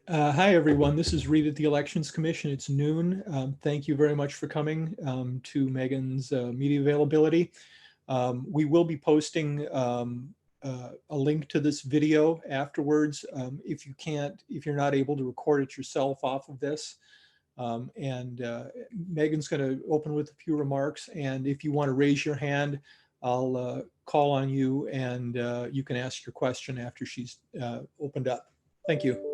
Hi, everyone. This is Reed at the Elections Commission. It's noon. Thank you very much for coming to Megan's media availability. We will be posting a link to this video afterwards if you're not able to record it yourself off of this. Megan's going to open with a few remarks. And if you want to raise your hand, I'll call on you and you can ask your question after she's opened up. Thank you.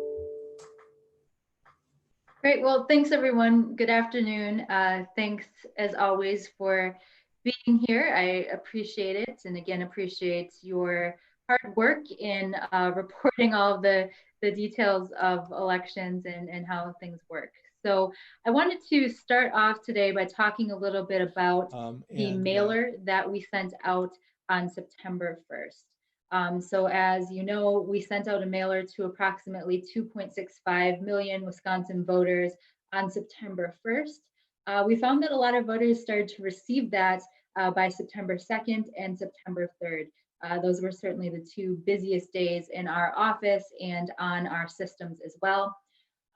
Great. Well, thanks, everyone. Good afternoon. Thanks, as always, for being here. I appreciate it. And again, appreciate your hard work in reporting all of the details of elections and how things work. So I wanted to start off today by talking a little bit about the mailer that we sent out on September 1st. So as you know, we sent out a mailer to approximately 2.65 million Wisconsin voters on September 1st. We found that a lot of voters started to receive that by September 2nd and September 3rd. Those were certainly the two busiest days in our office and on our systems as well.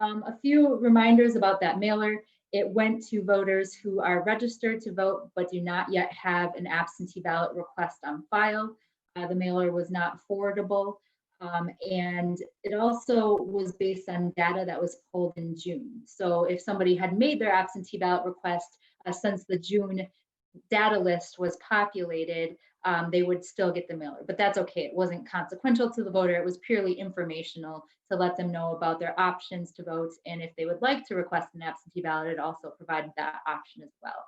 A few reminders about that mailer. It went to voters who are registered to vote but do not yet have an absentee ballot request on file. The mailer was not forwardable, and it also was based on data that was pulled in June. So if somebody had made their absentee ballot request since the June data list was populated, they would still get the mailer, but that's okay. It wasn't consequential to the voter. It was purely informational to let them know about their options to vote. And if they would like to request an absentee ballot, it also provided that option as well.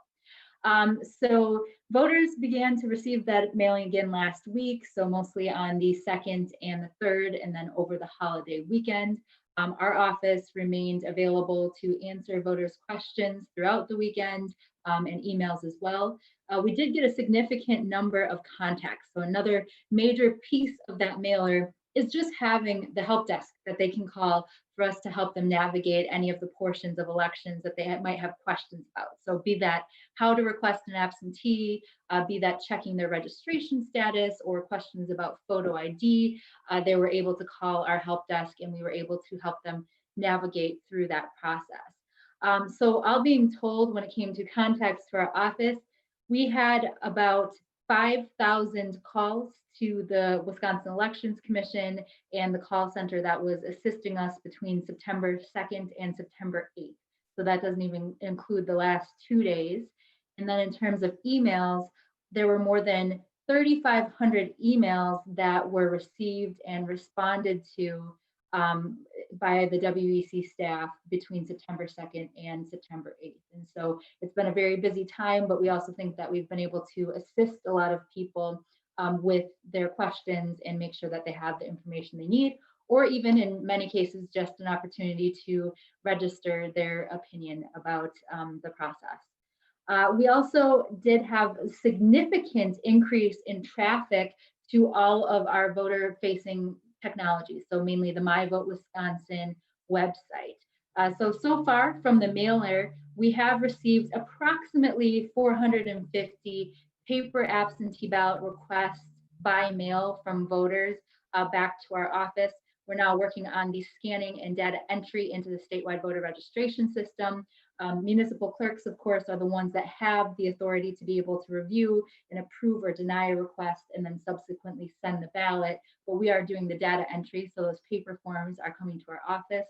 So voters began to receive that mailing again last week, so mostly on the 2nd and the 3rd, and then over the holiday weekend. Our office remained available to answer voters' questions throughout the weekend and emails as well. We did get a significant number of contacts. So another major piece of that mailer is just having the help desk that they can call for us to help them navigate any of the portions of elections that they might have questions about. So be that how to request an absentee, be that checking their registration status or questions about photo ID, they were able to call our help desk and we were able to help them navigate through that process. So all being told, when it came to contacts to our office, we had about 5,000 calls to the Wisconsin Elections Commission and the call center that was assisting us between September 2nd and September 8th. So that doesn't even include the last 2 days. And then in terms of emails, there were more than 3,500 emails that were received and responded to by the WEC staff between September 2nd and September 8th. And so it's been a very busy time, but we also think that we've been able to assist a lot of people with their questions and make sure that they have the information they need, or even in many cases, just an opportunity to register their opinion about the process. We also did have a significant increase in traffic to all of our voter-facing technologies, so mainly the MyVote Wisconsin website. So far from the mailer, we have received approximately 450 paper absentee ballot requests by mail from voters back to our office. We're now working on the scanning and data entry into the statewide voter registration system. Municipal clerks, of course, are the ones that have the authority to be able to review and approve or deny a request and then subsequently send the ballot. But we are doing the data entry, so those paper forms are coming to our office.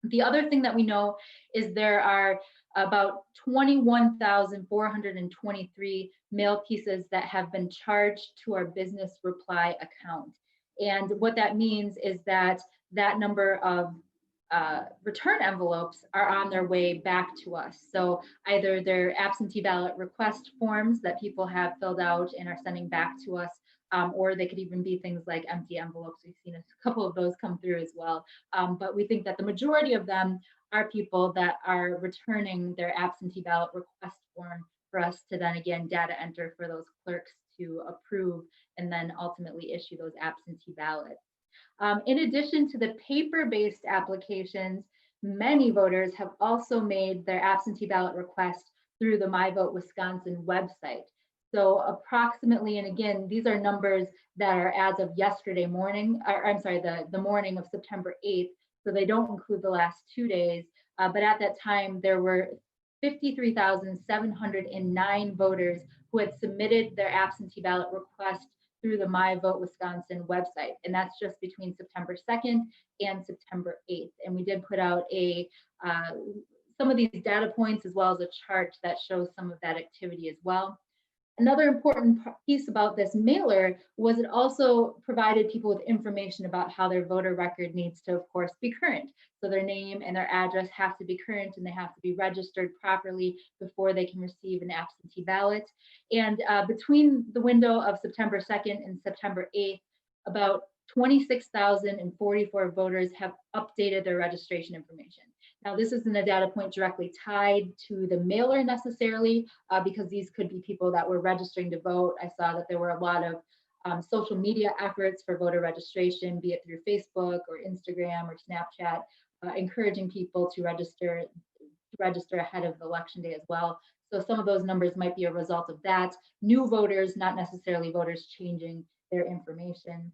The other thing that we know is there are about 21,423 mail pieces that have been charged to our business reply account. And what that means is that that number of return envelopes are on their way back to us. So either they're absentee ballot request forms that people have filled out and are sending back to us, or they could even be things like empty envelopes. We've seen a couple of those come through as well. But we think that the majority of them are people that are returning their absentee ballot request form for us to then again data enter for those clerks to approve and then ultimately issue those absentee ballots. In addition to the paper-based applications, many voters have also made their absentee ballot request through the MyVote Wisconsin website. So approximately, and again, these are numbers that are as of yesterday morning, or I'm sorry, the morning of September 8th. so they don't include the last 2 days. But at that time, there were 53,709 voters who had submitted their absentee ballot request through the MyVote Wisconsin website. And that's just between September 2nd and September 8th. And we did put out some of these data points as well as a chart that shows some of that activity as well. Another important piece about this mailer was it also provided people with information about how their voter record needs to, of course, be current. So their name and their address have to be current, and they have to be registered properly before they can receive an absentee ballot. And between the window of September 2nd and September 8th, about 26,044 voters have updated their registration information. Now, this isn't a data point directly tied to the mailer necessarily, because these could be people that were registering to vote. I saw that there were a lot of social media efforts for voter registration, be it through Facebook or Instagram or Snapchat, encouraging people to register ahead of the election day as well. So some of those numbers might be a result of that. New voters, not necessarily voters changing their information.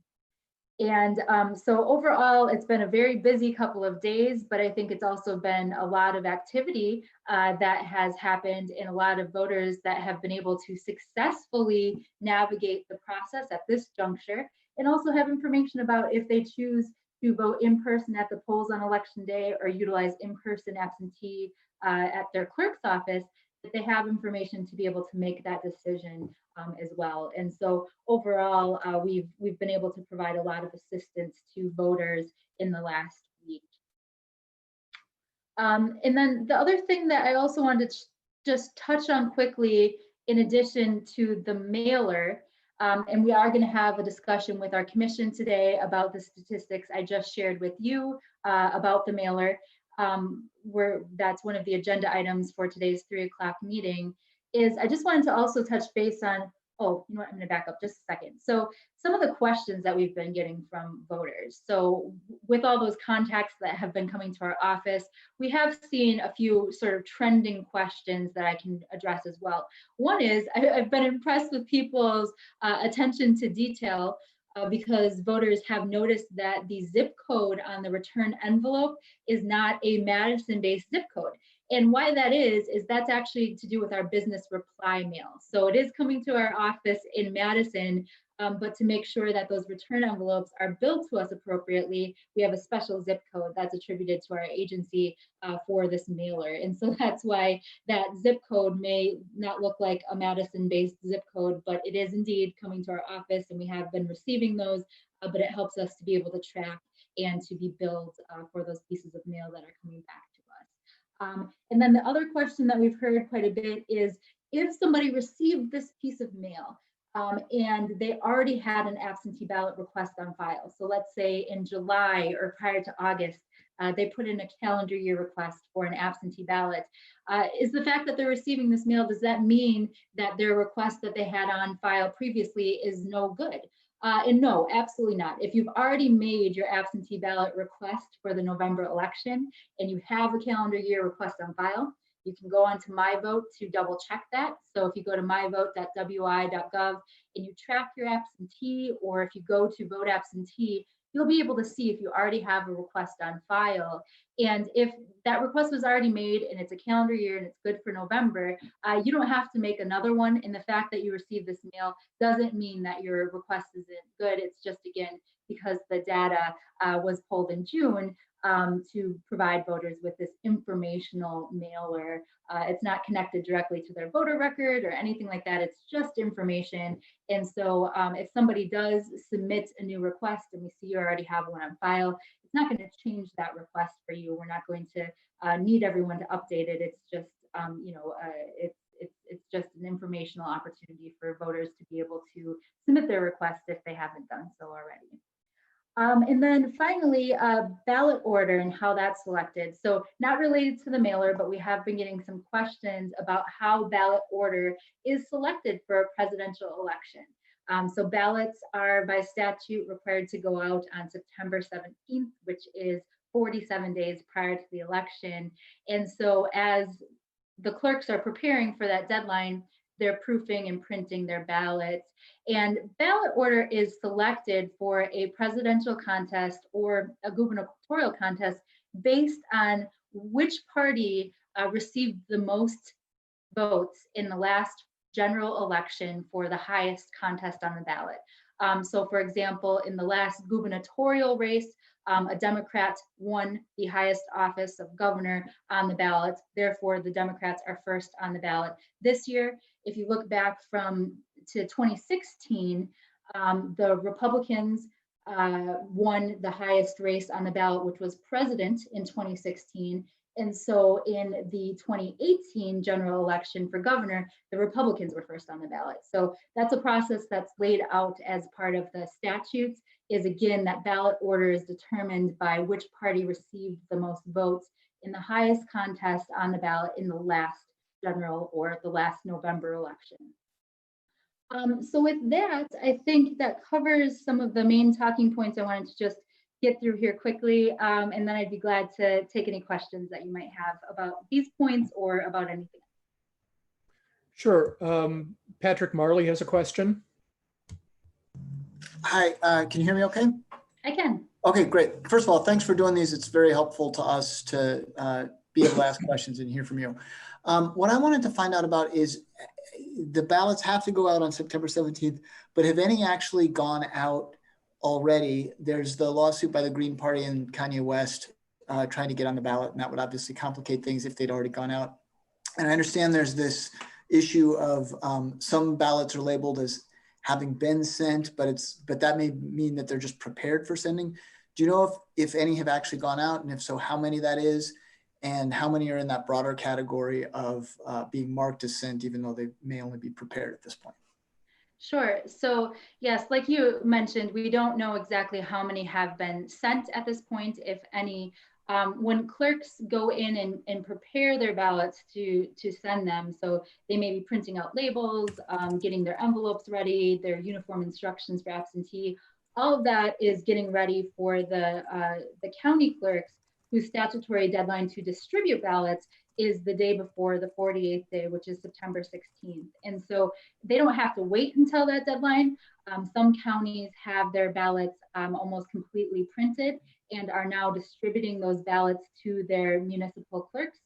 And so overall, it's been a very busy couple of days, but I think it's also been a lot of activity that has happened, and a lot of voters that have been able to successfully navigate the process at this juncture, and also have information about if they choose to vote in person at the polls on election day or utilize in-person absentee at their clerk's office, that they have information to be able to make that decision as well. And so overall, we've been able to provide a lot of assistance to voters in the last week. And then the other thing that I also wanted to just touch on quickly, in addition to the mailer, and we are going to have a discussion with our commission today about the statistics I just shared with you about the mailer. That's one of the agenda items for today's 3 o'clock meeting. Is I just wanted to also touch base on, oh, you know what, I'm going to back up just a second. So some of the questions that we've been getting from voters. So with all those contacts that have been coming to our office, we have seen a few sort of trending questions that I can address as well. One is, I've been impressed with people's attention to detail because voters have noticed that the zip code on the return envelope is not a Madison-based zip code. And why that is that's actually to do with our business reply mail. So it is coming to our office in Madison, but to make sure that those return envelopes are billed to us appropriately, we have a special zip code that's attributed to our agency for this mailer. And so that's why that zip code may not look like a Madison-based zip code, but it is indeed coming to our office, and we have been receiving those, but it helps us to be able to track and to be billed for those pieces of mail that are coming back to us. And then the other question that we've heard quite a bit is, if somebody received this piece of mail and they already had an absentee ballot request on file, so let's say in July or prior to August, they put in a calendar year request for an absentee ballot, is the fact that they're receiving this mail, does that mean that their request that they had on file previously is no good? And no, absolutely not. If you've already made your absentee ballot request for the November election and you have a calendar year request on file, you can go on to MyVote to double check that. So if you go to myvote.wi.gov and you track your absentee, or if you go to vote absentee, you'll be able to see if you already have a request on file. And if that request was already made and it's a calendar year and it's good for November, you don't have to make another one. And the fact that you received this mail doesn't mean that your request isn't good. It's just, again, because the data was pulled in June to provide voters with this informational mailer. It's not connected directly to their voter record or anything like that. It's just information. And so if somebody does submit a new request and we see you already have one on file, it's not going to change that request for you. We're not going to need everyone to update it. It's just, it's just an informational opportunity for voters to be able to submit their request if they haven't done so already. And then finally, ballot order and how that's selected. So not related to the mailer, but we have been getting some questions about how ballot order is selected for a presidential election. So ballots are by statute required to go out on September 17th, which is 47 days prior to the election. And so as the clerks are preparing for that deadline, they're proofing and printing their ballots. And ballot order is selected for a presidential contest or a gubernatorial contest based on which party received the most votes in the last general election for the highest contest on the ballot. So for example, in the last gubernatorial race, a Democrat won the highest office of governor on the ballot. Therefore, the Democrats are first on the ballot. This year, if you look back to 2016, the Republicans won the highest race on the ballot, which was president in 2016. And so in the 2018 general election for governor, the Republicans were first on the ballot. So that's a process that's laid out as part of the statutes, is again, that ballot order is determined by which party received the most votes in the highest contest on the ballot in the last general or the last November election. So with that, I think that covers some of the main talking points I wanted to just get through here quickly, and then I'd be glad to take any questions that you might have about these points or about anything. Sure. Patrick Marley has a question. Hi, can you hear me okay? I can. Okay, great. First of all, thanks for doing these. It's very helpful to us to be able to ask questions and hear from you. What I wanted to find out about is the ballots have to go out on September 17th, but have any actually gone out already? There's the lawsuit by the Green Party and Kanye West trying to get on the ballot, and that would obviously complicate things if they'd already gone out. And I understand there's this issue of some ballots are labeled as having been sent, but that may mean that they're just prepared for sending. Do you know if any have actually gone out, and if so, how many that is, and how many are in that broader category of being marked as sent, even though they may only be prepared at this point? Sure. So yes, like you mentioned, we don't know exactly how many have been sent at this point, if any. When clerks go in and prepare their ballots to send them, so they may be printing out labels, getting their envelopes ready, their uniform instructions for absentee, all of that is getting ready for the county clerks, whose statutory deadline to distribute ballots is the day before the 48th day, which is September 16th. And so they don't have to wait until that deadline. Some counties have their ballots almost completely printed and are now distributing those ballots to their municipal clerks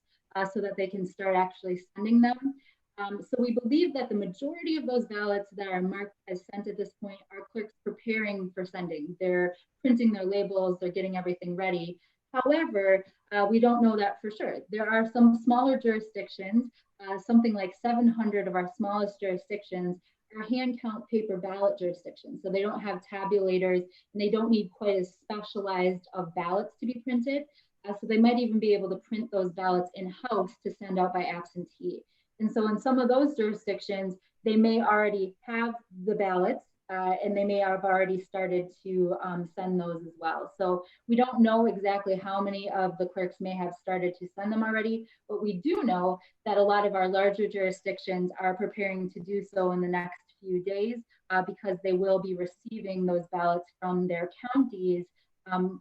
so that they can start actually sending them. So we believe that the majority of those ballots that are marked as sent at this point are clerks preparing for sending. They're printing their labels, they're getting everything ready. However, we don't know that for sure. There are some smaller jurisdictions, something like 700 of our smallest jurisdictions are hand count paper ballot jurisdictions. So they don't have tabulators and they don't need quite as specialized of ballots to be printed. So they might even be able to print those ballots in-house to send out by absentee. And so in some of those jurisdictions, they may already have the ballots and they may have already started to send those as well. So we don't know exactly how many of the clerks may have started to send them already, but we do know that a lot of our larger jurisdictions are preparing to do so in the next few days because they will be receiving those ballots from their counties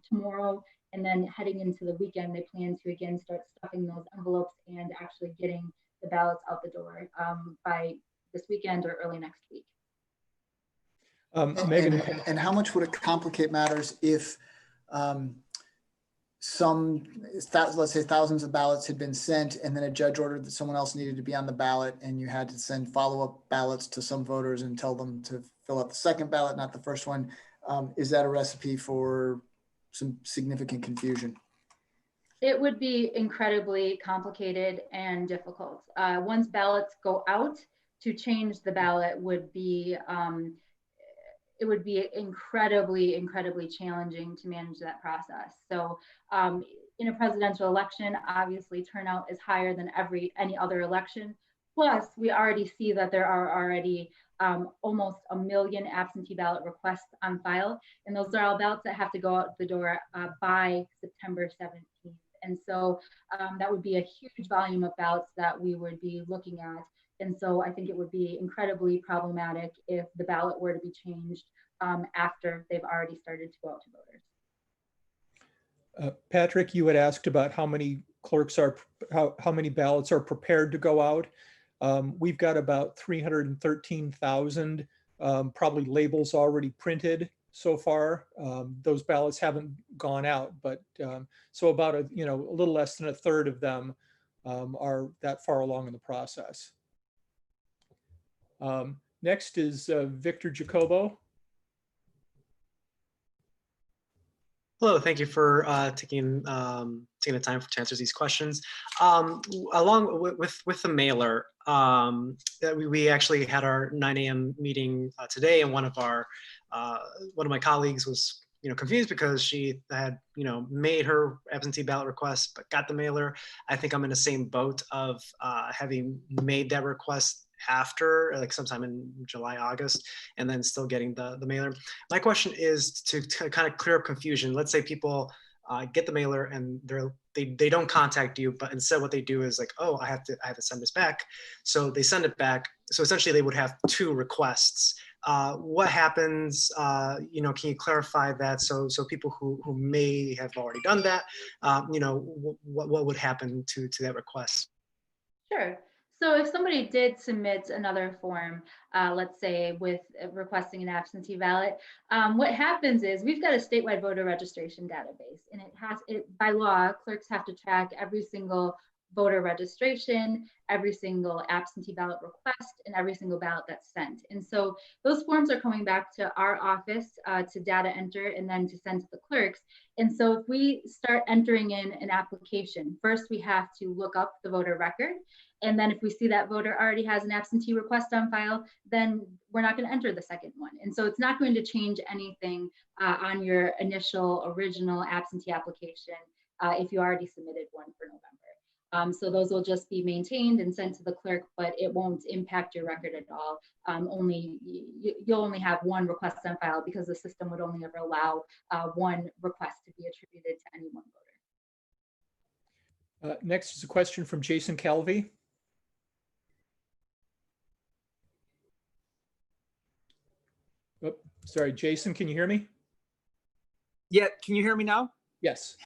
tomorrow. And then heading into the weekend, they plan to again start stuffing those envelopes and actually getting the ballots out the door by this weekend or early next week. Meagan, and how much would it complicate matters if let's say thousands of ballots had been sent and then a judge ordered that someone else needed to be on the ballot and you had to send follow-up ballots to some voters and tell them to fill out the second ballot, not the first one? Is that a recipe for some significant confusion? It would be incredibly complicated and difficult. Once ballots go out, to change the ballot would be it would be incredibly challenging to manage that process. So in a presidential election, obviously turnout is higher than any other election. Plus, we already see that there are already almost 1 million absentee ballot requests on file. And those are all ballots that have to go out the door by September 17th. And so that would be a huge volume of ballots that we would be looking at. And so I think it would be incredibly problematic if the ballot were to be changed after they've already started to go out to voters. Patrick, you had asked about how many clerks are, how many ballots are prepared to go out. We've got about 313,000 probably labels already printed so far. Those ballots haven't gone out, but so about a little less than a third of them are that far along in the process. Next is Victor Jacobo. Hello, thank you for taking the time to answer these questions. Along with the mailer, we actually had our 9 a.m. meeting today, and one of my colleagues was confused because she had made her absentee ballot request but got the mailer. I think I'm in the same boat of having made that request after, like sometime in July, August, and then still getting the mailer. My question is to kind of clear up confusion. Let's say people get the mailer and they don't contact you, but instead what they do is like, oh, I have to send this back. So they send it back. So essentially they would have 2 requests. What happens, can you clarify that? So people who may have already done that, what would happen to that request? Sure. So if somebody did submit another form, let's say with requesting an absentee ballot, what happens is we've got a statewide voter registration database, and by law, clerks have to track every single voter registration, every single absentee ballot request, and every single ballot that's sent. And so those forms are coming back to our office to data enter and then to send to the clerks. And so if we start entering in an application, first we have to look up the voter record. And then if we see that voter already has an absentee request on file, then we're not going to enter the second one. And so it's not going to change anything on your original absentee application if you already submitted one for November. So those will just be maintained and sent to the clerk, but it won't impact your record at all. You'll only have one request on file because the system would only ever allow one request to be attributed to any one voter. Next is a question from Jason Calvi. Oh, sorry, Jason, can you hear me? Yeah, can you hear me now? Yes.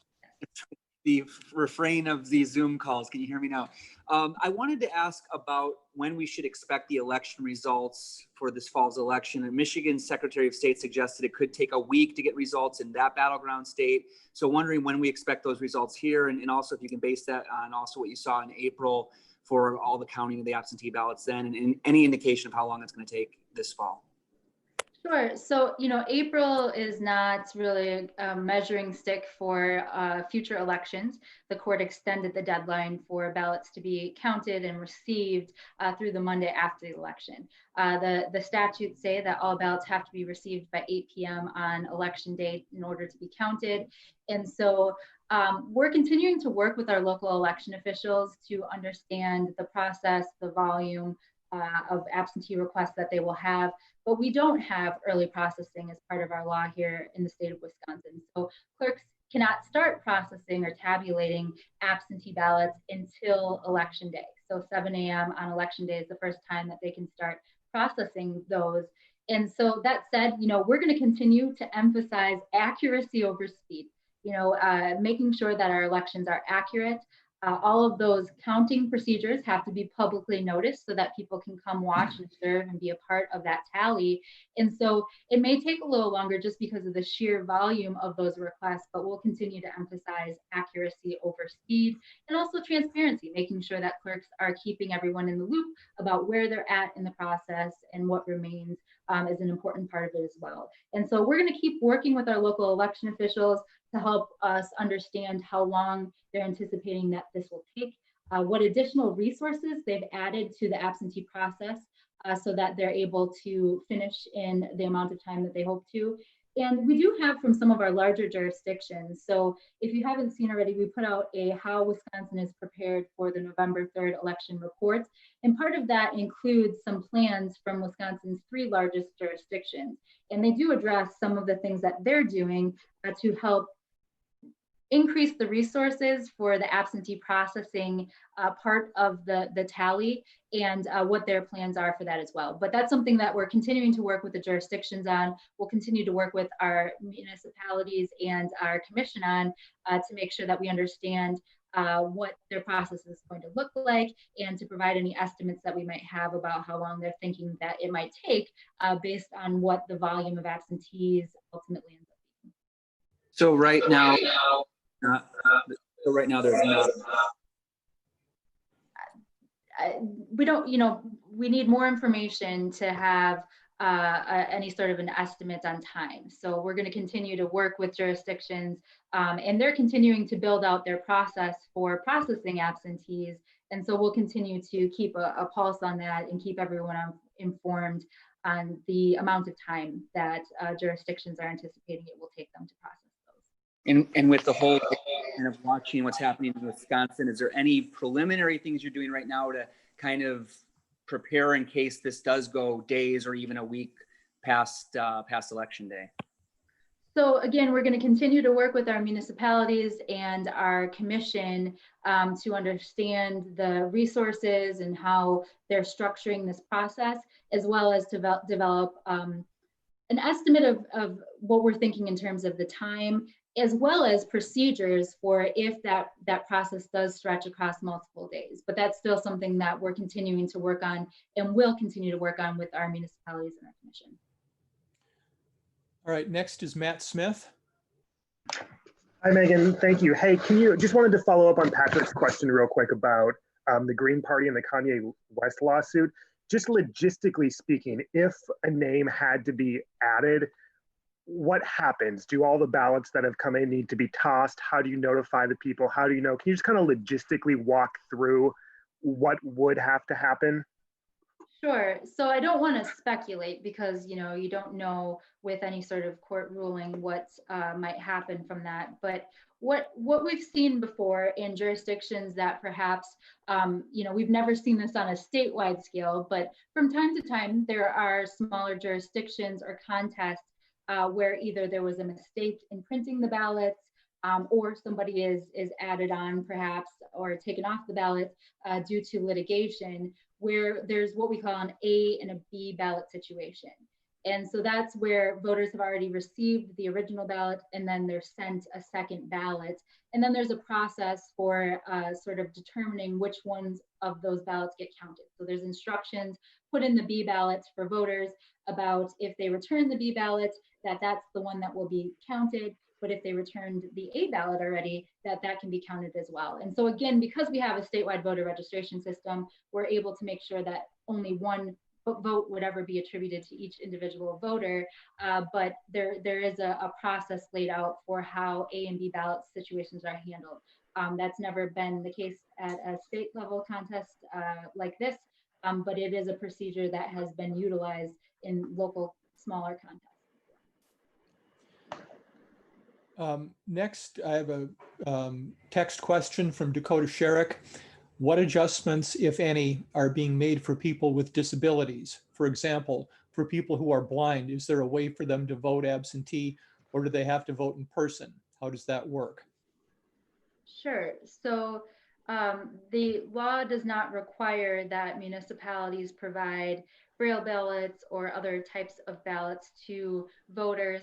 The refrain of the Zoom calls. Can you hear me now? I wanted to ask about when we should expect the election results for this fall's election. And Michigan's Secretary of State suggested it could take a week to get results in that battleground state. So wondering when we expect those results here, and also if you can base that on also what you saw in April for all the counting of the absentee ballots then, and any indication of how long it's going to take this fall. Sure. So, April is not really a measuring stick for future elections. The court extended the deadline for ballots to be counted and received through the Monday after the election. The statutes say that all ballots have to be received by 8 p.m. on election day in order to be counted. And so we're continuing to work with our local election officials to understand the process, the volume of absentee requests that they will have. But we don't have early processing as part of our law here in the state of Wisconsin. So clerks cannot start processing or tabulating absentee ballots until election day. So 7 a.m. on election day is the first time that they can start processing those. And so that said, we're going to continue to emphasize accuracy over speed, making sure that our elections are accurate. All of those counting procedures have to be publicly noticed so that people can come watch, observe, and be a part of that tally. And so it may take a little longer just because of the sheer volume of those requests, but we'll continue to emphasize accuracy over speed and also transparency, making sure that clerks are keeping everyone in the loop about where they're at in the process and what remains is an important part of it as well. And so we're going to keep working with our local election officials to help us understand how long they're anticipating that this will take, what additional resources they've added to the absentee process so that they're able to finish in the amount of time that they hope to. And we do have from some of our larger jurisdictions. So if you haven't seen already, we put out a How Wisconsin is Prepared for the November 3rd election report. And part of that includes some plans from Wisconsin's 3 largest jurisdictions. And they do address some of the things that they're doing to help increase the resources for the absentee processing part of the tally and what their plans are for that as well. But that's something that we're continuing to work with the jurisdictions on. We'll continue to work with our municipalities and our commission on to make sure that we understand what their process is going to look like, and to provide any estimates that we might have about how long they're thinking that it might take based on what the volume of absentees ultimately ends up being. So right now, there's not. We don't, we need more information to have any sort of an estimate on time. So we're going to continue to work with jurisdictions, and they're continuing to build out their process for processing absentees. And so we'll continue to keep a pulse on that and keep everyone informed on the amount of time that jurisdictions are anticipating it will take them to process those. And with the whole kind of watching what's happening in Wisconsin, is there any preliminary things you're doing right now to kind of prepare in case this does go days or even a week past election day? So again, we're going to continue to work with our municipalities and our commission to understand the resources and how they're structuring this process, as well as to develop an estimate of what we're thinking in terms of the time, as well as procedures for if that process does stretch across multiple days. But that's still something that we're continuing to work on and will continue to work on with our municipalities and our commission. All right, next is Matt Smith. Hi, Megan. Thank you. Hey, just wanted to follow up on Patrick's question real quick about the Green Party and the Kanye West lawsuit. Just logistically speaking, if a name had to be added, what happens? Do all the ballots that have come in need to be tossed? How do you notify the people? How do you know? Can you just kind of logistically walk through what would have to happen? Sure. So I don't want to speculate because, you don't know with any sort of court ruling what might happen from that. But what we've seen before in jurisdictions that perhaps, we've never seen this on a statewide scale, but from time to time, there are smaller jurisdictions or contests where either there was a mistake in printing the ballots or somebody is added on perhaps or taken off the ballot due to litigation, where there's what we call an A and a B ballot situation. And so that's where voters have already received the original ballot and then they're sent a second ballot. And then there's a process for sort of determining which ones of those ballots get counted. So there's instructions put in the B ballots for voters about if they return the B ballot, that's the one that will be counted. But if they returned the A ballot already, that can be counted as well. And so again, because we have a statewide voter registration system, we're able to make sure that only one vote would ever be attributed to each individual voter. But there is a process laid out for how A and B ballot situations are handled. That's never been the case at a state level contest like this, but it is a procedure that has been utilized in local smaller contests. Next, I have a text question from Dakota Sherrick. What adjustments, if any, are being made for people with disabilities? For example, for people who are blind, is there a way for them to vote absentee, or do they have to vote in person? How does that work? Sure. So the law does not require that municipalities provide braille ballots or other types of ballots to voters.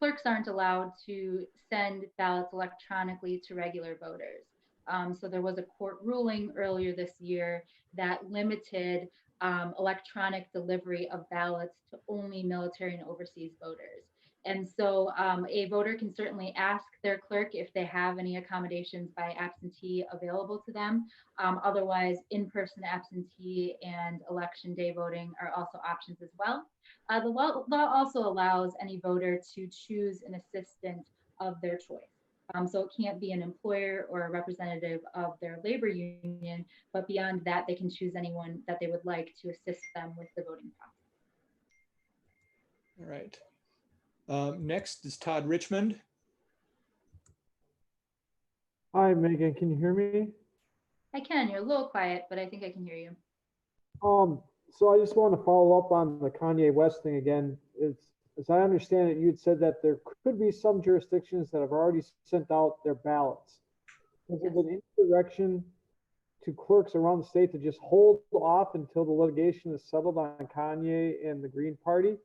Clerks aren't allowed to send ballots electronically to regular voters. So there was a court ruling earlier this year that limited electronic delivery of ballots to only military and overseas voters. And so a voter can certainly ask their clerk if they have any accommodations by absentee available to them. Otherwise, in-person absentee and election day voting are also options as well. The law also allows any voter to choose an assistant of their choice. So it can't be an employer or a representative of their labor union, but beyond that, they can choose anyone that they would like to assist them with the voting process. All right. Next is Todd Richmond. Hi, Megan. Can you hear me? I can. You're a little quiet, but I think I can hear you. So I just want to follow up on the Kanye West thing again. As I understand it, you had said that there could be some jurisdictions that have already sent out their ballots. Has there been any direction to clerks around the state to just hold off until the litigation is settled on Kanye and the Green Party?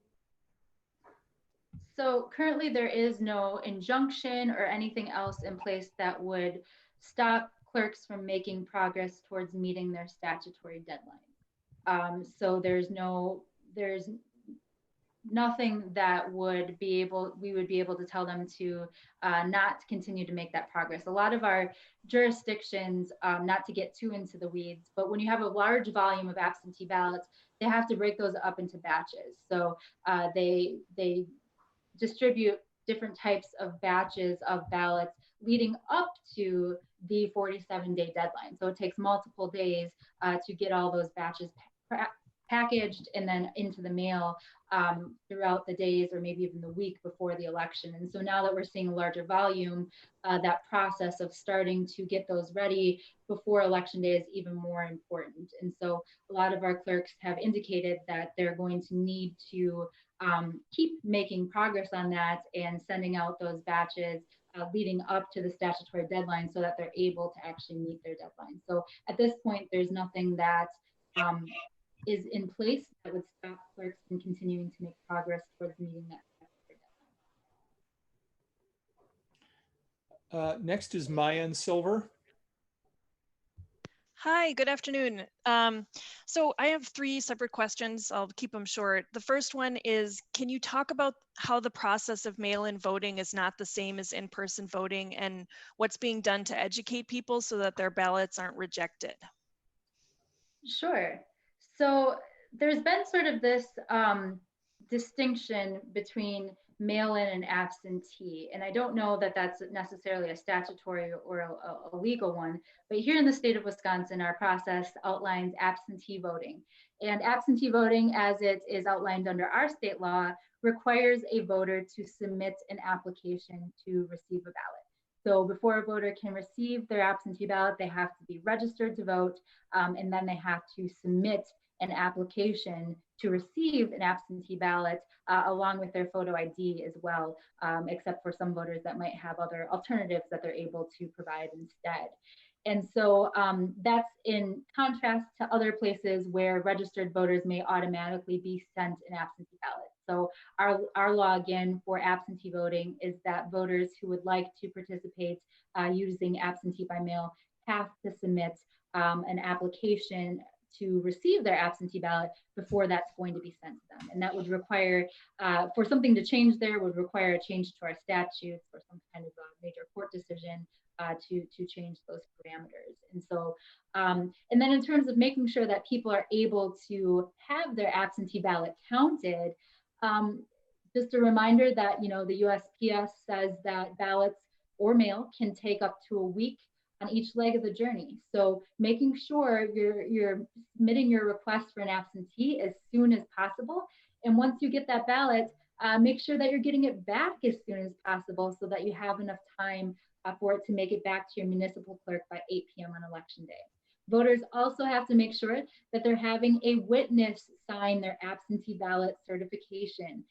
So currently there is no injunction or anything else in place that would stop clerks from making progress towards meeting their statutory deadline. So there's nothing that would be able, we would be able to tell them to not continue to make that progress. A lot of our jurisdictions, not to get too into the weeds, but when you have a large volume of absentee ballots, they have to break those up into batches. So they distribute different types of batches of ballots leading up to the 47-day deadline. So it takes multiple days to get all those batches packaged and then into the mail throughout the days or maybe even the week before the election. And so now that we're seeing a larger volume, that process of starting to get those ready before election day is even more important. And so a lot of our clerks have indicated that they're going to need to keep making progress on that and sending out those batches leading up to the statutory deadline so that they're able to actually meet their deadline. So at this point, there's nothing that is in place that would stop clerks from continuing to make progress towards meeting that statutory deadline. Next is Meagan Silver. Hi, good afternoon. So I have 3 separate questions. I'll keep them short. The first one is, can you talk about how the process of mail-in voting is not the same as in-person voting and what's being done to educate people so that their ballots aren't rejected? Sure. So there's been sort of this distinction between mail-in and absentee. And I don't know that that's necessarily a statutory or a legal one, but here in the state of Wisconsin, our process outlines absentee voting. And absentee voting, as it is outlined under our state law, requires a voter to submit an application to receive a ballot. So before a voter can receive their absentee ballot, they have to be registered to vote, and then they have to submit an application to receive an absentee ballot along with their photo ID as well, except for some voters that might have other alternatives that they're able to provide instead. And so that's in contrast to other places where registered voters may automatically be sent an absentee ballot. So our law again for absentee voting is that voters who would like to participate using absentee by mail have to submit an application to receive their absentee ballot before that's going to be sent to them. And that would require, for something to change there, would require a change to our statutes or some kind of a major court decision to change those parameters. And so, and then in terms of making sure that people are able to have their absentee ballot counted, just a reminder that, you know, the USPS says that ballots or mail can take up to a week on each leg of the journey. So making sure you're submitting your request for an absentee as soon as possible. And once you get that ballot, make sure that you're getting it back as soon as possible so that you have enough time for it to make it back to your municipal clerk by 8 p.m. on election day. Voters also have to make sure that they're having a witness sign their absentee ballot certification.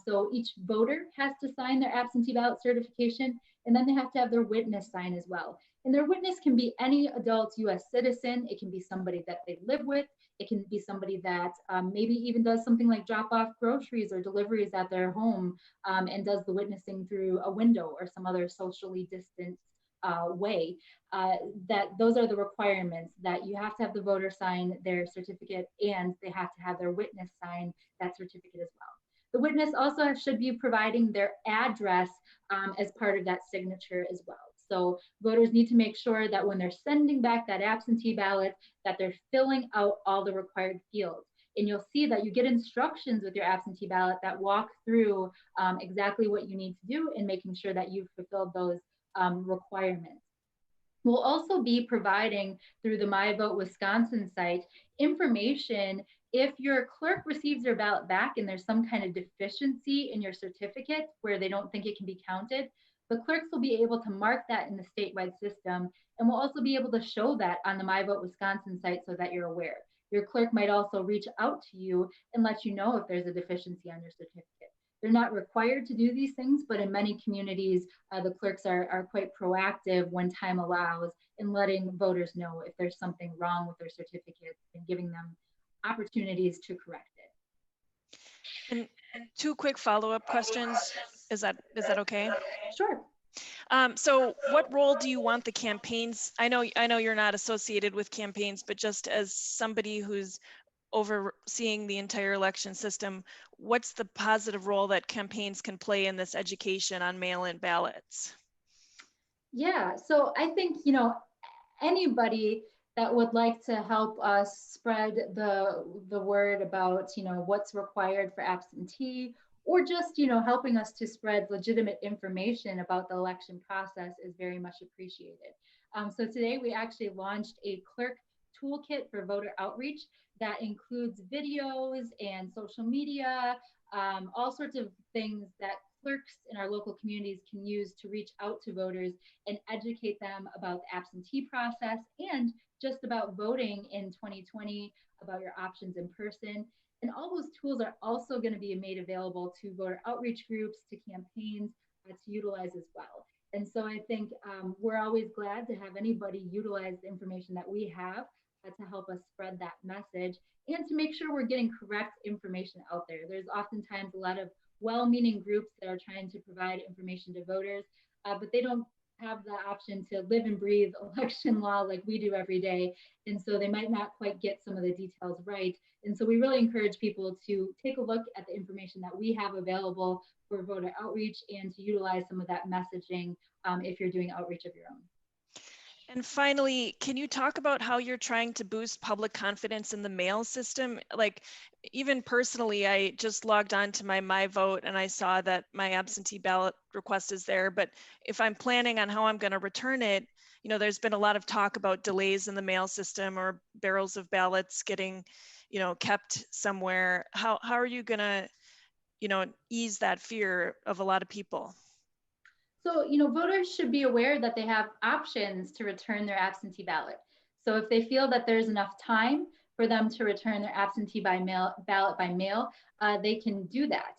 So each voter has to sign their absentee ballot certification, and then they have to have their witness sign as well. And their witness can be any adult U.S. citizen. It can be somebody that they live with. It can be somebody that maybe even does something like drop off groceries or deliveries at their home and does the witnessing through a window or some other socially distant way. That those are the requirements, that you have to have the voter sign their certificate and they have to have their witness sign that certificate as well. The witness also should be providing their address as part of that signature as well. So voters need to make sure that when they're sending back that absentee ballot, that they're filling out all the required fields. And you'll see that you get instructions with your absentee ballot that walk through exactly what you need to do and making sure that you've fulfilled those requirements. We'll also be providing through the MyVote Wisconsin site information if your clerk receives your ballot back and there's some kind of deficiency in your certificate where they don't think it can be counted. The clerks will be able to mark that in the statewide system, and we'll also be able to show that on the MyVote Wisconsin site so that you're aware. Your clerk might also reach out to you and let you know if there's a deficiency on your certificate. They're not required to do these things, but in many communities, the clerks are quite proactive when time allows in letting voters know if there's something wrong with their certificate and giving them opportunities to correct it. two quick follow-up questions. Is that okay? Sure. So what role do you want the campaigns? I know you're not associated with campaigns, but just as somebody who's overseeing the entire election system, what's the positive role that campaigns can play in this education on mail-in ballots? Yeah, so I think, anybody that would like to help us spread the word about, what's required for absentee, or just, helping us to spread legitimate information about the election process is very much appreciated. So today we actually launched a clerk toolkit for voter outreach that includes videos and social media, all sorts of things that clerks in our local communities can use to reach out to voters and educate them about the absentee process and just about voting in 2020, about your options in person. And all those tools are also going to be made available to voter outreach groups, to campaigns, to utilize as well. And so I think we're always glad to have anybody utilize the information that we have to help us spread that message and to make sure we're getting correct information out there. There's oftentimes a lot of well-meaning groups that are trying to provide information to voters, but they don't have the option to live and breathe election law like we do every day. And so they might not quite get some of the details right. And so we really encourage people to take a look at the information that we have available for voter outreach and to utilize some of that messaging if you're doing outreach of your own. And finally, can you talk about how you're trying to boost public confidence in the mail system? Like, even personally, I just logged on to my MyVote and I saw that my absentee ballot request is there. But if I'm planning on how I'm going to return it, there's been a lot of talk about delays in the mail system or barrels of ballots getting, kept somewhere. How are you going to, ease that fear of a lot of people? So, voters should be aware that they have options to return their absentee ballot. So if they feel that there's enough time for them to return their absentee ballot by mail, they can do that.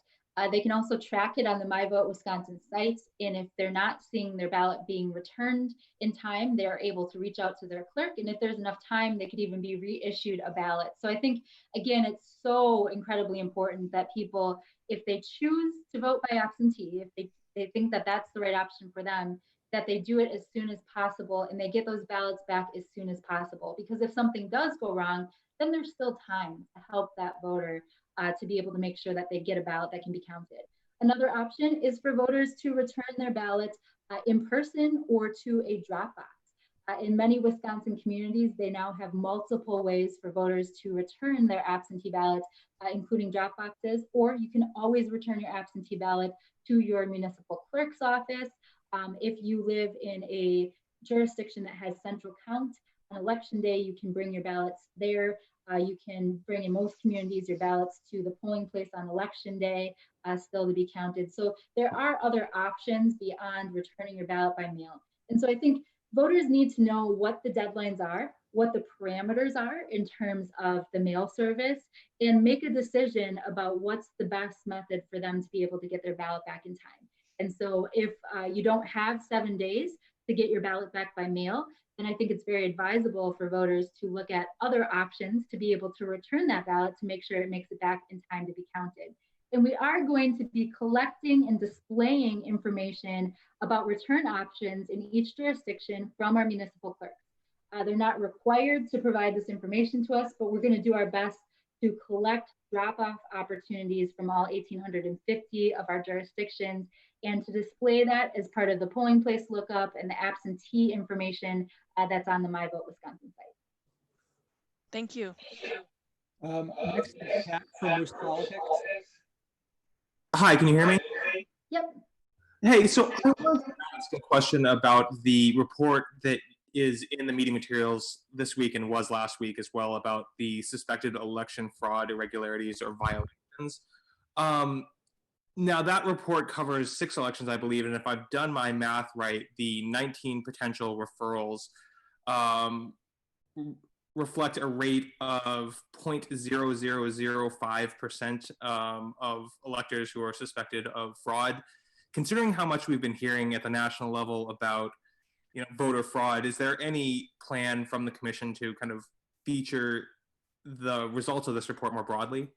They can also track it on the MyVote Wisconsin site. And if they're not seeing their ballot being returned in time, they're able to reach out to their clerk. And if there's enough time, they could even be reissued a ballot. So I think, again, it's so incredibly important that people, if they choose to vote by absentee, if they think that that's the right option for them, that they do it as soon as possible and they get those ballots back as soon as possible. Because if something does go wrong, then there's still time to help that voter to be able to make sure that they get a ballot that can be counted. Another option is for voters to return their ballots in person or to a drop box. In many Wisconsin communities, they now have multiple ways for voters to return their absentee ballots, including drop boxes, or you can always return your absentee ballot to your municipal clerk's office. If you live in a jurisdiction that has central count, on election day, you can bring your ballots there. You can bring, in most communities, your ballots to the polling place on election day, still to be counted. So there are other options beyond returning your ballot by mail. And so I think voters need to know what the deadlines are, what the parameters are in terms of the mail service, and make a decision about what's the best method for them to be able to get their ballot back in time. And so if you don't have 7 days to get your ballot back by mail, then I think it's very advisable for voters to look at other options to be able to return that ballot to make sure it makes it back in time to be counted. And we are going to be collecting and displaying information about return options in each jurisdiction from our municipal clerks. They're not required to provide this information to us, but we're going to do our best to collect drop-off opportunities from all 1,850 of our jurisdictions and to display that as part of the polling place lookup and the absentee information that's on the MyVote Wisconsin site. Thank you. Next, Pat from WisConsinEye. Hi, can you hear me? Yep. Hey, so I wanted to ask a question about the report that is in the meeting materials this week and was last week as well about the suspected election fraud, irregularities, or violations. Now that report covers 6 elections, I believe, and if I've done my math right, the 19 potential referrals reflect a rate of 0.0005% of electors who are suspected of fraud. Considering how much we've been hearing at the national level about voter fraud, is there any plan from the commission to kind of feature the results of this report more broadly?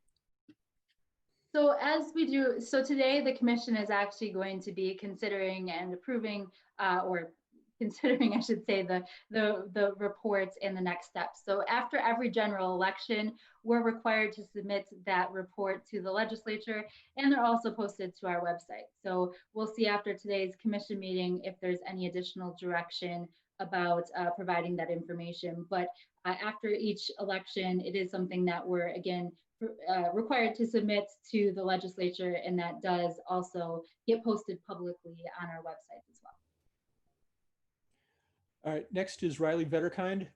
So as we do, so today the commission is actually going to be considering and approving, or considering, I should say, the reports and the next steps. So after every general election, we're required to submit that report to the legislature, and they're also posted to our website. So we'll see after today's commission meeting if there's any additional direction about providing that information. But after each election, it is something that we're, again, required to submit to the legislature, and that does also get posted publicly on our website as well. All right, next is Riley Vetterkind.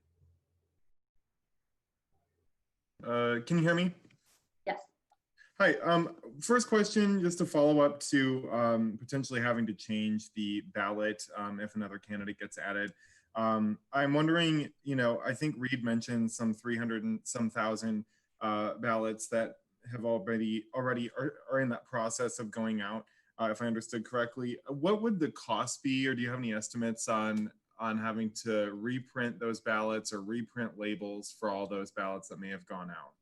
Can you hear me? Yes. Hi. First question, just to follow up to potentially having to change the ballot if another candidate gets added. I'm wondering, I think Reed mentioned some 300 and some thousand ballots that have already are in that process of going out, if I understood correctly. What would the cost be, or do you have any estimates on having to reprint those ballots or reprint labels for all those ballots that may have gone out?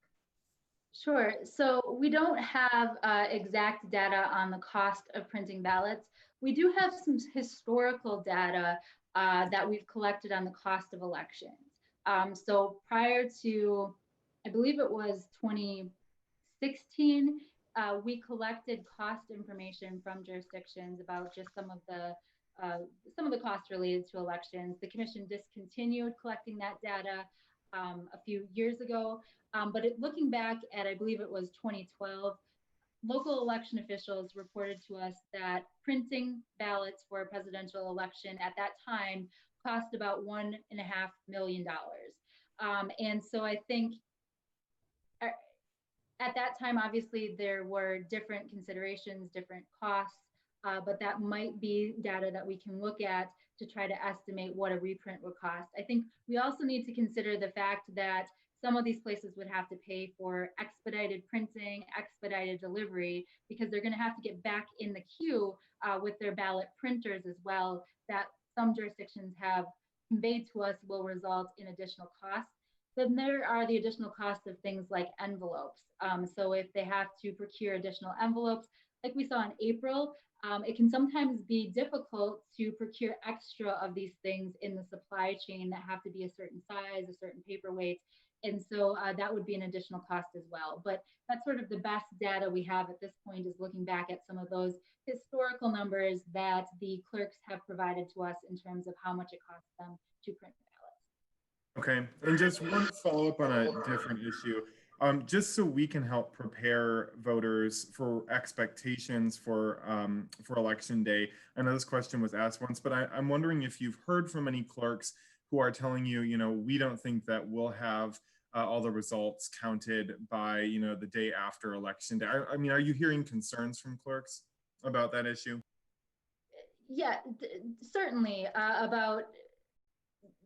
Sure. So we don't have exact data on the cost of printing ballots. We do have some historical data that we've collected on the cost of elections. So prior to, I believe it was 2016, we collected cost information from jurisdictions about just some of the costs related to elections. The commission discontinued collecting that data a few years ago, but looking back at, I believe it was 2012, local election officials reported to us that printing ballots for a presidential election at that time cost about $1.5 million. And so I think at that time, obviously, there were different considerations, different costs, but that might be data that we can look at to try to estimate what a reprint would cost. I think we also need to consider the fact that some of these places would have to pay for expedited printing, expedited delivery, because they're going to have to get back in the queue with their ballot printers as well, that some jurisdictions have conveyed to us will result in additional costs. Then there are the additional costs of things like envelopes. So if they have to procure additional envelopes, like we saw in April, it can sometimes be difficult to procure extra of these things in the supply chain that have to be a certain size, a certain paperweight. And so that would be an additional cost as well. But that's sort of the best data we have at this point, is looking back at some of those historical numbers that the clerks have provided to us in terms of how much it costs them to print ballots. Okay, and just one follow-up on a different issue. Just so we can help prepare voters for expectations for Election Day. I know this question was asked once, but I'm wondering if you've heard from any clerks who are telling you, we don't think that we'll have all the results counted by, the day after Election Day. I mean, are you hearing concerns from clerks about that issue? Yeah, certainly about.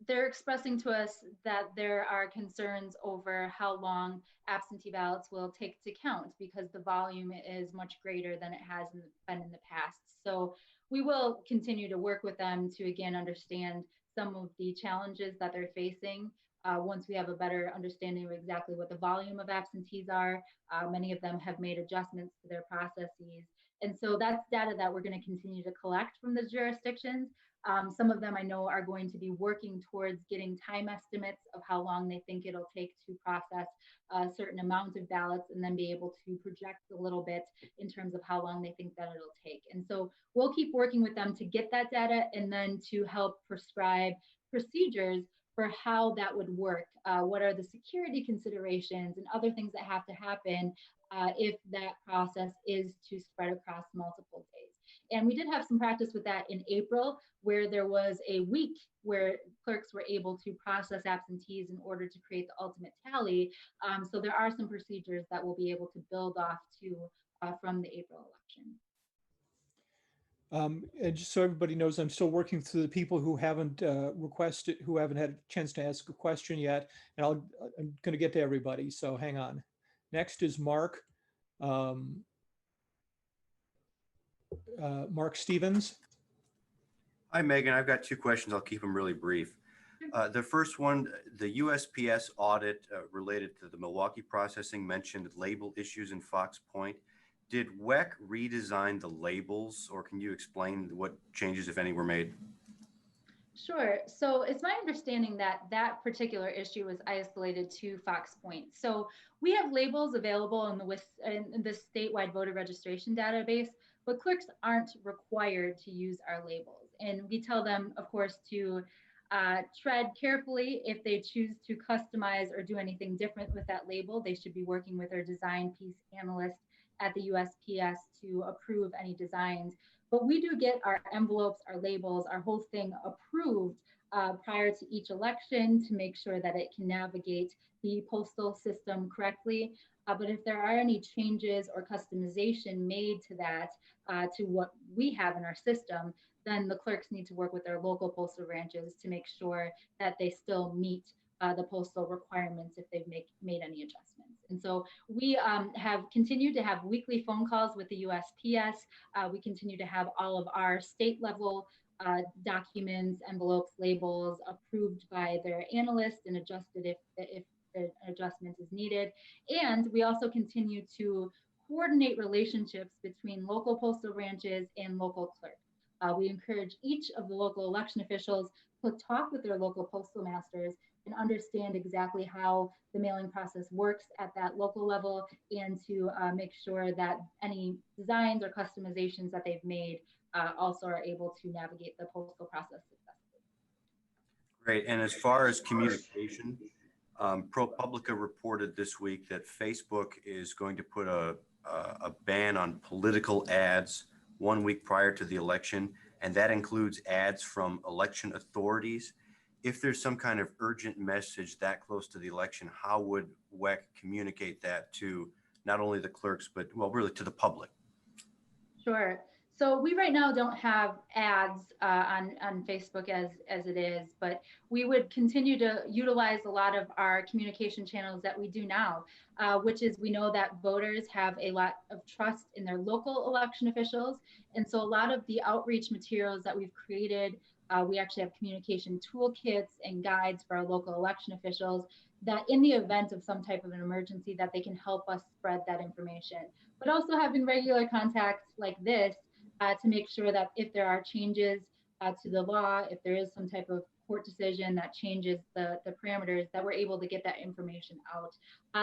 They're expressing to us that there are concerns over how long absentee ballots will take to count, because the volume is much greater than it has been in the past. So we will continue to work with them to, again, understand some of the challenges that they're facing. Once we have a better understanding of exactly what the volume of absentees are, many of them have made adjustments to their processes. And so that's data that we're going to continue to collect from the jurisdictions. Some of them I know are going to be working towards getting time estimates of how long they think it'll take to process a certain amount of ballots, and then be able to project a little bit in terms of how long they think that it'll take. And so we'll keep working with them to get that data, and then to help prescribe procedures for how that would work. What are the security considerations and other things that have to happen if that process is to spread across multiple days. And we did have some practice with that in April, where there was a week where clerks were able to process absentees in order to create the ultimate tally. So there are some procedures that we'll be able to build off to from the April election. And just so everybody knows, I'm still working through the people who haven't who haven't had a chance to ask a question yet. And I'm going to get to everybody, so hang on. Next is Mark. Mark Stevens. Hi, Megan. I've got two questions. I'll keep them really brief. The first one, the USPS audit related to the Milwaukee processing mentioned label issues in Fox Point. Did WEC redesign the labels, or can you explain what changes, if any, were made? Sure. So it's my understanding that that particular issue was isolated to Fox Point. So we have labels available in the statewide voter registration database, but clerks aren't required to use our labels. And we tell them, of course, to tread carefully. If they choose to customize or do anything different with that label, they should be working with their design piece analyst at the USPS to approve any designs. But we do get our envelopes, our labels, our whole thing approved prior to each election to make sure that it can navigate the postal system correctly. But if there are any changes or customization made to that, to what we have in our system, then the clerks need to work with their local postal branches to make sure that they still meet the postal requirements if they've made any adjustments. And so we have continued to have weekly phone calls with the USPS. We continue to have all of our state level documents, envelopes, labels approved by their analyst and adjusted if an adjustment is needed. And we also continue to coordinate relationships between local postal branches and local clerks. We encourage each of the local election officials to talk with their local postal masters and understand exactly how the mailing process works at that local level, and to make sure that any designs or customizations that they've made also are able to navigate the postal process successfully. Great. And as far as communication, ProPublica reported this week that Facebook is going to put a ban on political ads 1 week prior to the election, and that includes ads from election authorities. If there's some kind of urgent message that close to the election, how would WEC communicate that to not only the clerks, but, well, really to the public? Sure. So we right now don't have ads on Facebook as it is, but we would continue to utilize a lot of our communication channels that we do now, which is we know that voters have a lot of trust in their local election officials. And so a lot of the outreach materials that we've created, we actually have communication toolkits and guides for our local election officials that in the event of some type of an emergency that they can help us spread that information. But also having regular contacts like this to make sure that if there are changes to the law, if there is some type of court decision that changes the parameters, that we're able to get that information out.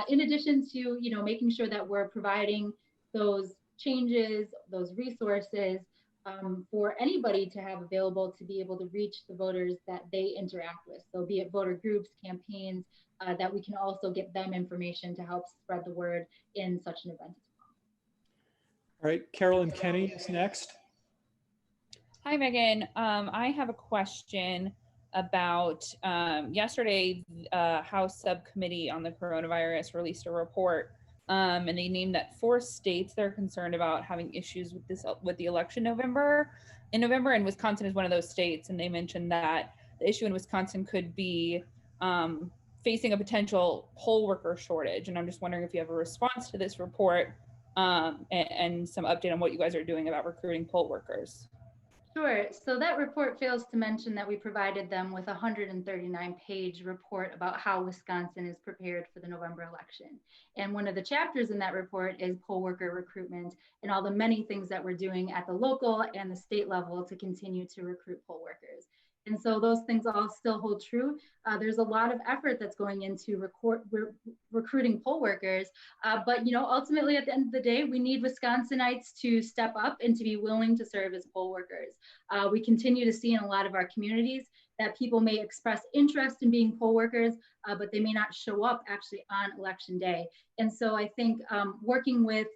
In addition to, making sure that we're providing those changes, those resources for anybody to have available to be able to reach the voters that they interact with. So be it voter groups, campaigns, that we can also get them information to help spread the word in such an event. All right, Carolyn Kenny is next. Hi, Megan. I have a question about yesterday, House Subcommittee on the Coronavirus released a report, and they named that 4 states they're concerned about having issues with the election in November, and Wisconsin is one of those states. And they mentioned that the issue in Wisconsin could be facing a potential poll worker shortage. And I'm just wondering if you have a response to this report and some update on what you guys are doing about recruiting poll workers. Sure. So that report fails to mention that we provided them with a 139-page report about how Wisconsin is prepared for the November election. And one of the chapters in that report is poll worker recruitment and all the many things that we're doing at the local and the state level to continue to recruit poll workers. And so those things all still hold true. There's a lot of effort that's going into recruiting poll workers. But ultimately at the end of the day, we need Wisconsinites to step up and to be willing to serve as poll workers. We continue to see in a lot of our communities that people may express interest in being poll workers, but they may not show up actually on election day. And so I think working with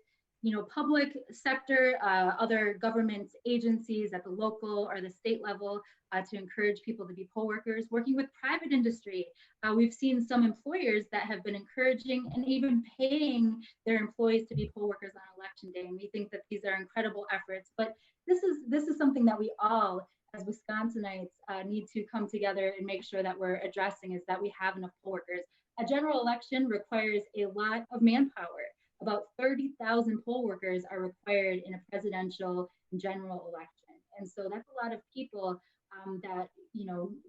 public sector, other government agencies at the local or the state level to encourage people to be poll workers, working with private industry. We've seen some employers that have been encouraging and even paying their employees to be poll workers on election day. And we think that these are incredible efforts, but this is something that we all as Wisconsinites need to come together and make sure that we're addressing, is that we have enough poll workers. A general election requires a lot of manpower. About 30,000 poll workers are required in a presidential and general election. And so that's a lot of people that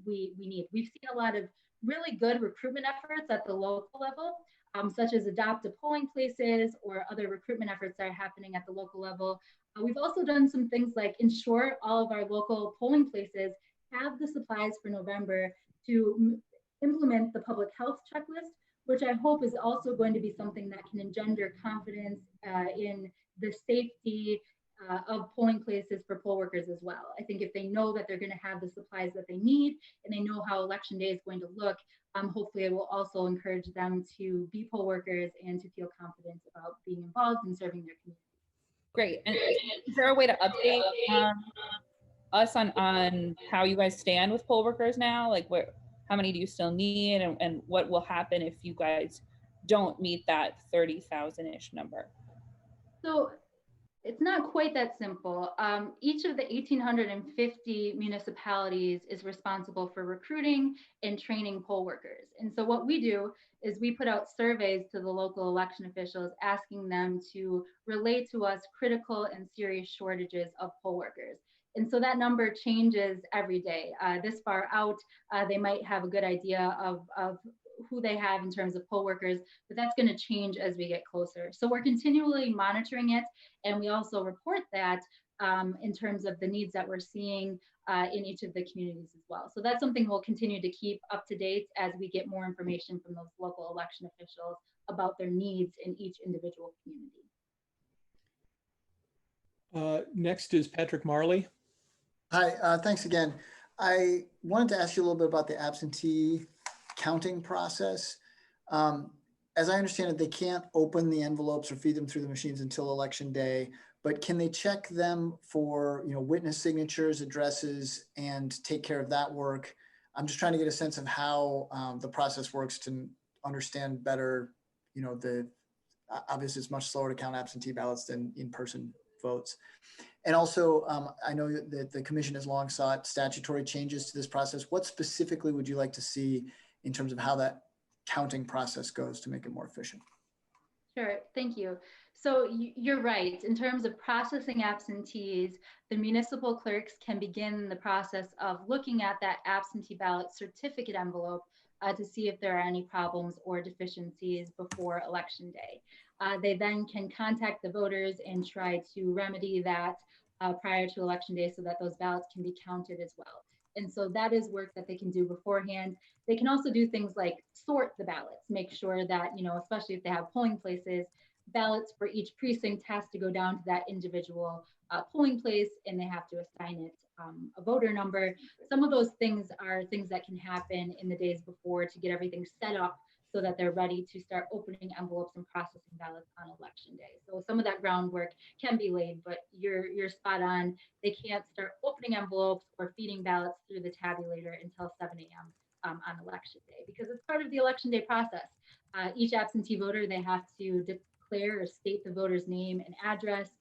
we need. We've seen a lot of really good recruitment efforts at the local level, such as adaptive polling places or other recruitment efforts that are happening at the local level. We've also done some things like ensure all of our local polling places have the supplies for November to implement the public health checklist, which I hope is also going to be something that can engender confidence in the safety of polling places for poll workers as well. I think if they know that they're going to have the supplies that they need and they know how election day is going to look, hopefully it will also encourage them to be poll workers and to feel confident about being involved and serving their community. Great. And is there a way to update us on how you guys stand with poll workers now? Like how many do you still need, and what will happen if you guys don't meet that 30,000-ish number? So it's not quite that simple. Each of the 1,850 municipalities is responsible for recruiting and training poll workers. And so what we do is we put out surveys to the local election officials asking them to relate to us critical and serious shortages of poll workers. And so that number changes every day. This far out, they might have a good idea of who they have in terms of poll workers, but that's going to change as we get closer. So we're continually monitoring it, and we also report that in terms of the needs that we're seeing in each of the communities as well. So that's something we'll continue to keep up to date as we get more information from those local election officials about their needs in each individual community. Next is Patrick Marley. Hi, thanks again. I wanted to ask you a little bit about the absentee counting process. As I understand it, they can't open the envelopes or feed them through the machines until election day, but can they check them for, witness signatures, addresses, and take care of that work? I'm just trying to get a sense of how the process works to understand better, obviously it's much slower to count absentee ballots than in-person votes. And also, I know that the commission has long sought statutory changes to this process. What specifically would you like to see in terms of how that counting process goes to make it more efficient? Sure, thank you. So you're right. In terms of processing absentees, the municipal clerks can begin the process of looking at that absentee ballot certificate envelope to see if there are any problems or deficiencies before election day. They then can contact the voters and try to remedy that prior to election day so that those ballots can be counted as well. And so that is work that they can do beforehand. They can also do things like sort the ballots, make sure that, especially if they have polling places, ballots for each precinct has to go down to that individual polling place, and they have to assign it a voter number. Some of those things are things that can happen in the days before to get everything set up so that they're ready to start opening envelopes and processing ballots on election day. So some of that groundwork can be laid, but you're spot on. They can't start opening envelopes or feeding ballots through the tabulator until 7 a.m. On election day, because it's part of the election day process. Each absentee voter, they have to declare or state the voter's name and address.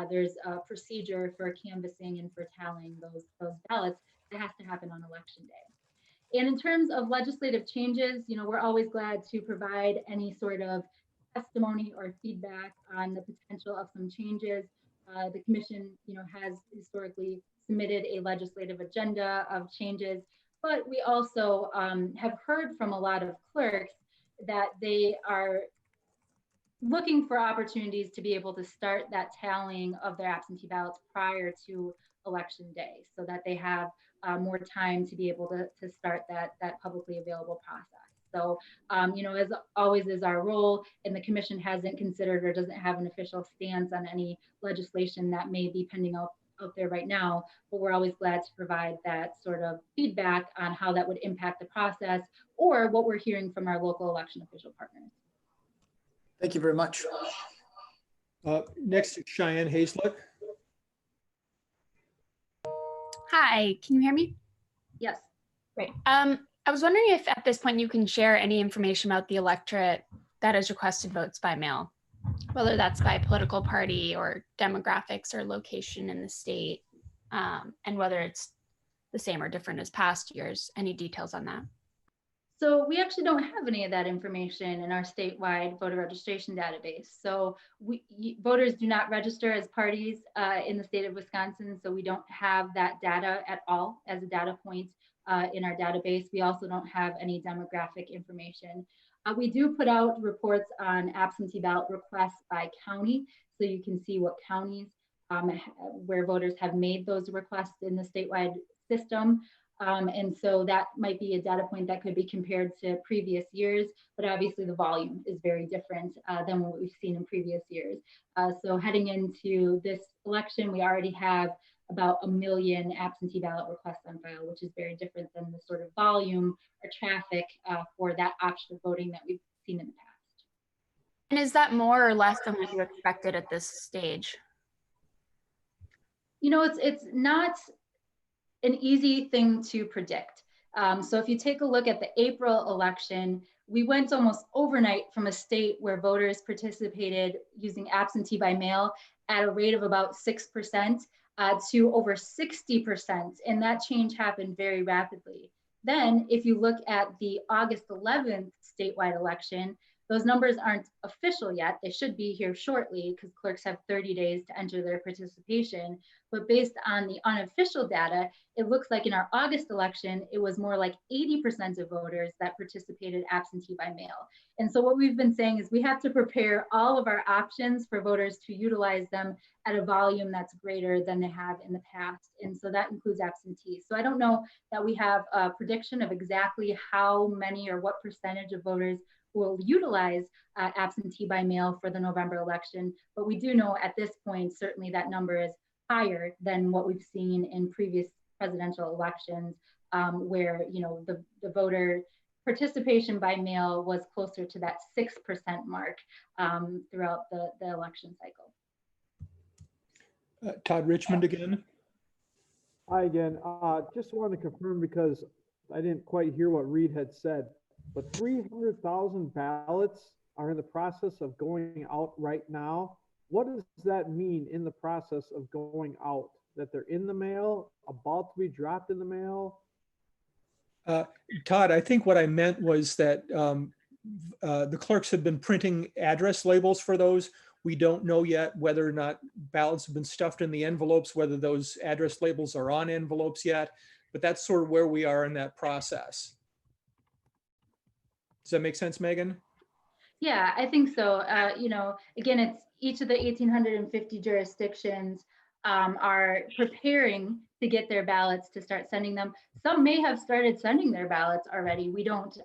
There's a procedure for canvassing and for tallying those ballots that has to happen on election day. And in terms of legislative changes, we're always glad to provide any sort of testimony or feedback on the potential of some changes. The commission, has historically submitted a legislative agenda of changes, but we also have heard from a lot of clerks that they are looking for opportunities to be able to start that tallying of their absentee ballots prior to election day so that they have more time to be able to start that publicly available process. So, as always is our role, and the commission hasn't considered or doesn't have an official stance on any legislation that may be pending out there right now, but we're always glad to provide that sort of feedback on how that would impact the process or what we're hearing from our local election official partners. Thank you very much. Next is Cheyenne Hazlett. Hi, can you hear me? Yes. Great. I was wondering if at this point you can share any information about the electorate that has requested votes by mail, whether that's by political party or demographics or location in the state, and whether it's the same or different as past years. Any details on that? So we actually don't have any of that information in our statewide voter registration database. So voters do not register as parties in the state of Wisconsin. So we don't have that data at all as a data point in our database. We also don't have any demographic information. We do put out reports on absentee ballot requests by county, so you can see what counties where voters have made those requests in the statewide system. And so that might be a data point that could be compared to previous years, but obviously the volume is very different than what we've seen in previous years. So heading into this election, we already have about 1 million absentee ballot requests on file, which is very different than the sort of volume or traffic for that option of voting that we've seen in the past. And is that more or less than what you expected at this stage? You know, it's not an easy thing to predict. So if you take a look at the April election, we went almost overnight from a state where voters participated using absentee by mail at a rate of about 6% to over 60%. And that change happened very rapidly. Then if you look at the August 11th statewide election, those numbers aren't official yet. They should be here shortly because clerks have 30 days to enter their participation. But based on the unofficial data, it looks like in our August election, it was more like 80% of voters that participated absentee by mail. And so what we've been saying is we have to prepare all of our options for voters to utilize them at a volume that's greater than they have in the past. And so that includes absentees. So I don't know that we have a prediction of exactly how many or what percentage of voters will utilize absentee by mail for the November election. But we do know at this point, certainly that number is higher than what we've seen in previous presidential elections, where the voter participation by mail was closer to that 6% mark throughout the election cycle. Todd Richmond again. Hi again. Just wanted to confirm because I didn't quite hear what Reed had said, but 300,000 ballots are in the process of going out right now. What does that mean in the process of going out? That they're in the mail, about to be dropped in the mail? Todd, I think what I meant was that the clerks have been printing address labels for those. We don't know yet whether or not ballots have been stuffed in the envelopes, whether those address labels are on envelopes yet, but that's sort of where we are in that process. Does that make sense, Megan? Yeah, I think so. Again, it's each of the 1,850 jurisdictions are preparing to get their ballots to start sending them. Some may have started sending their ballots already. We don't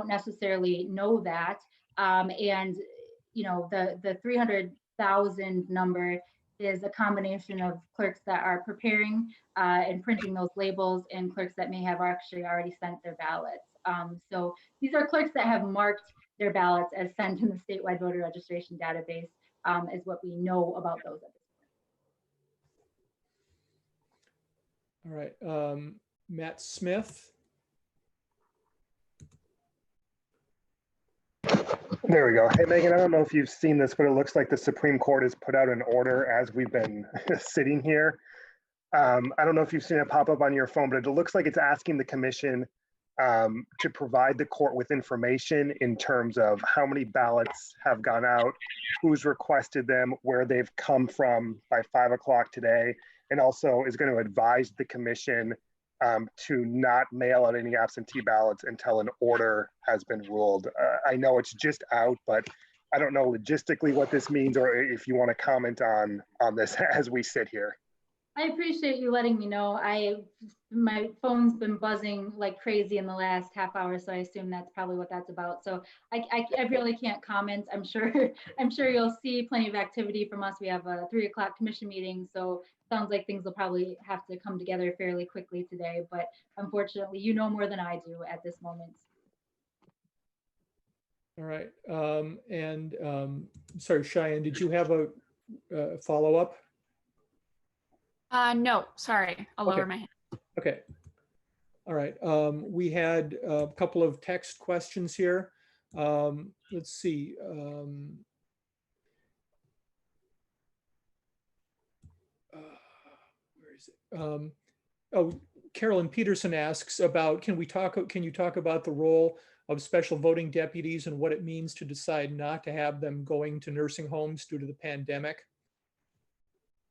necessarily know that. The 300,000 number is a combination of clerks that are preparing and printing those labels and clerks that may have actually already sent their ballots. So these are clerks that have marked their ballots as sent in the statewide voter registration database, is what we know about those at this point. All right, Matt Smith. There we go. Hey, Megan, I don't know if you've seen this, but it looks like the Supreme Court has put out an order as we've been sitting here. I don't know if you've seen it pop up on your phone, but it looks like it's asking the commission to provide the court with information in terms of how many ballots have gone out, who's requested them, where they've come from by 5 o'clock today, and also is going to advise the commission to not mail out any absentee ballots until an order has been ruled. I know it's just out, but I don't know logistically what this means, or if you want to comment on this as we sit here. I appreciate you letting me know. My phone's been buzzing like crazy in the last half hour, so I assume that's probably what that's about. So I really can't comment. I'm sure you'll see plenty of activity from us. We have a 3 o'clock commission meeting, so sounds like things will probably have to come together fairly quickly today. But unfortunately, you know more than I do at this moment. All right, sorry, Cheyenne, did you have a follow-up? No, sorry, I'll lower my hand. Okay. All right. We had a couple of text questions here. Let's see. Where is it? Carolyn Peterson asks about, can you talk about the role of special voting deputies and what it means to decide not to have them going to nursing homes due to the pandemic?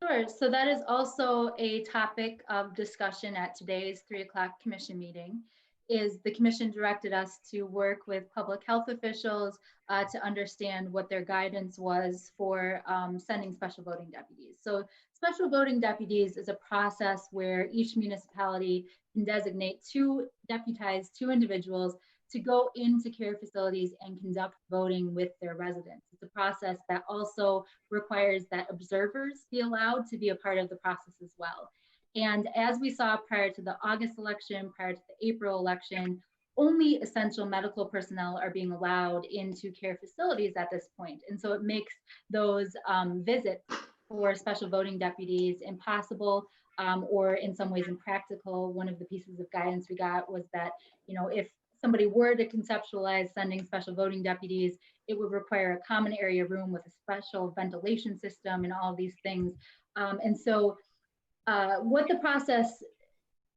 Sure. So that is also a topic of discussion at today's 3 o'clock commission meeting. is the commission directed us to work with public health officials to understand what their guidance was for sending special voting deputies. So special voting deputies is a process where each municipality can designate two individuals to go into care facilities and conduct voting with their residents. It's a process that also requires that observers be allowed to be a part of the process as well. And as we saw prior to the August election, prior to the April election, only essential medical personnel are being allowed into care facilities at this point. And so it makes those visits for special voting deputies impossible, or in some ways impractical. One of the pieces of guidance we got was that, if somebody were to conceptualize sending special voting deputies, it would require a common area room with a special ventilation system and all of these things. And so what the process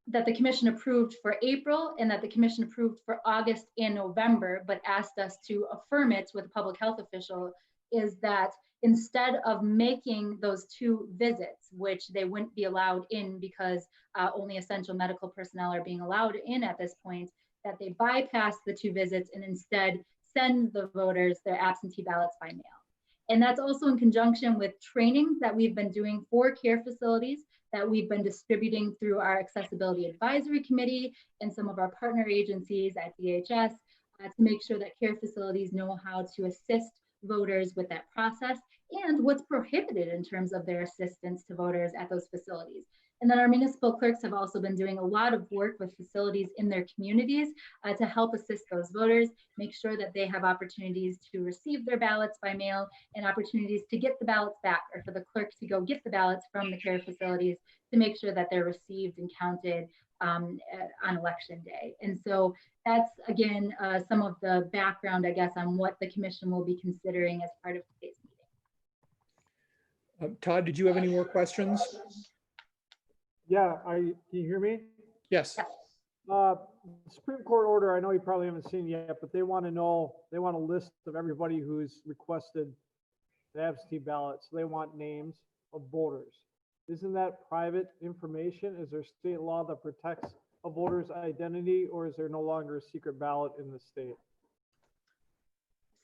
that the commission approved for April and that the commission approved for August and November, but asked us to affirm it with a public health official, is that instead of making those two visits, which they wouldn't be allowed in because only essential medical personnel are being allowed in at this point, that they bypass the two visits and instead send the voters their absentee ballots by mail. And that's also in conjunction with training that we've been doing for care facilities that we've been distributing through our Accessibility Advisory Committee and some of our partner agencies at DHS to make sure that care facilities know how to assist voters with that process and what's prohibited in terms of their assistance to voters at those facilities. And then our municipal clerks have also been doing a lot of work with facilities in their communities to help assist those voters, make sure that they have opportunities to receive their ballots by mail and opportunities to get the ballots back, or for the clerk to go get the ballots from the care facilities to make sure that they're received and counted on election day. And so that's, again, some of the background, I guess, on what the commission will be considering as part of today's meeting. Todd, did you have any more questions? Yeah, can you hear me? Yes. Supreme Court order, I know you probably haven't seen it yet, but they want to know, they want a list of everybody who's requested the absentee ballot. So they want names of voters. Isn't that private information? Is there state law that protects a voter's identity, or is there no longer a secret ballot in the state?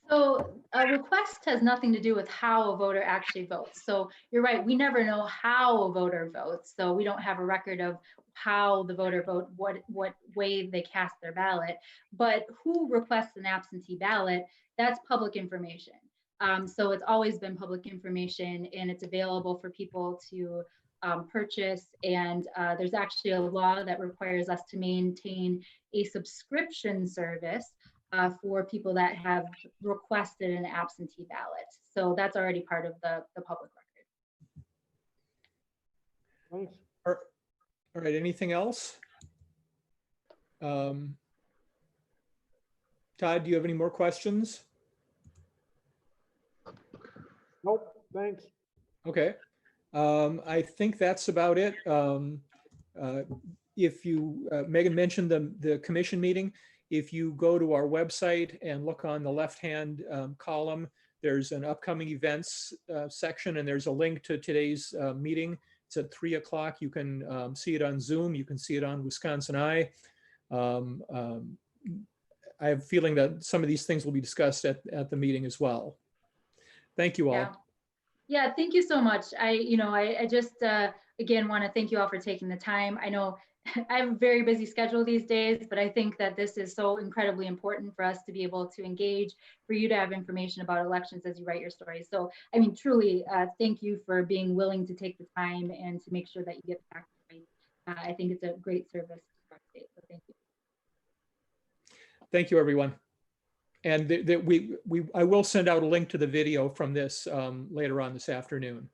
So a request has nothing to do with how a voter actually votes. So you're right, we never know how a voter votes. So we don't have a record of how the voter vote, what way they cast their ballot. But who requests an absentee ballot, that's public information. So it's always been public information, and it's available for people to purchase. And there's actually a law that requires us to maintain a subscription service for people that have requested an absentee ballot. So that's already part of the public record. Thanks. All right, anything else? Todd, do you have any more questions? Nope, thanks. Okay, I think that's about it. If you, Megan mentioned the commission meeting. If you go to our website and look on the left-hand column, there's an upcoming events section, and there's a link to today's meeting. It's at 3 o'clock. You can see it on Zoom. You can see it on WisconsinEye. I have a feeling that some of these things will be discussed at the meeting as well. Thank you all. Yeah, thank you so much. I just, again, want to thank you all for taking the time. I know I have a very busy schedule these days, but I think that this is so incredibly important for us to be able to engage, for you to have information about elections as you write your stories. So, I mean, truly, thank you for being willing to take the time and to make sure that you get the facts right. I think it's a great service to our state, so thank you. Thank you, everyone. And I will send out a link to the video from this later on this afternoon.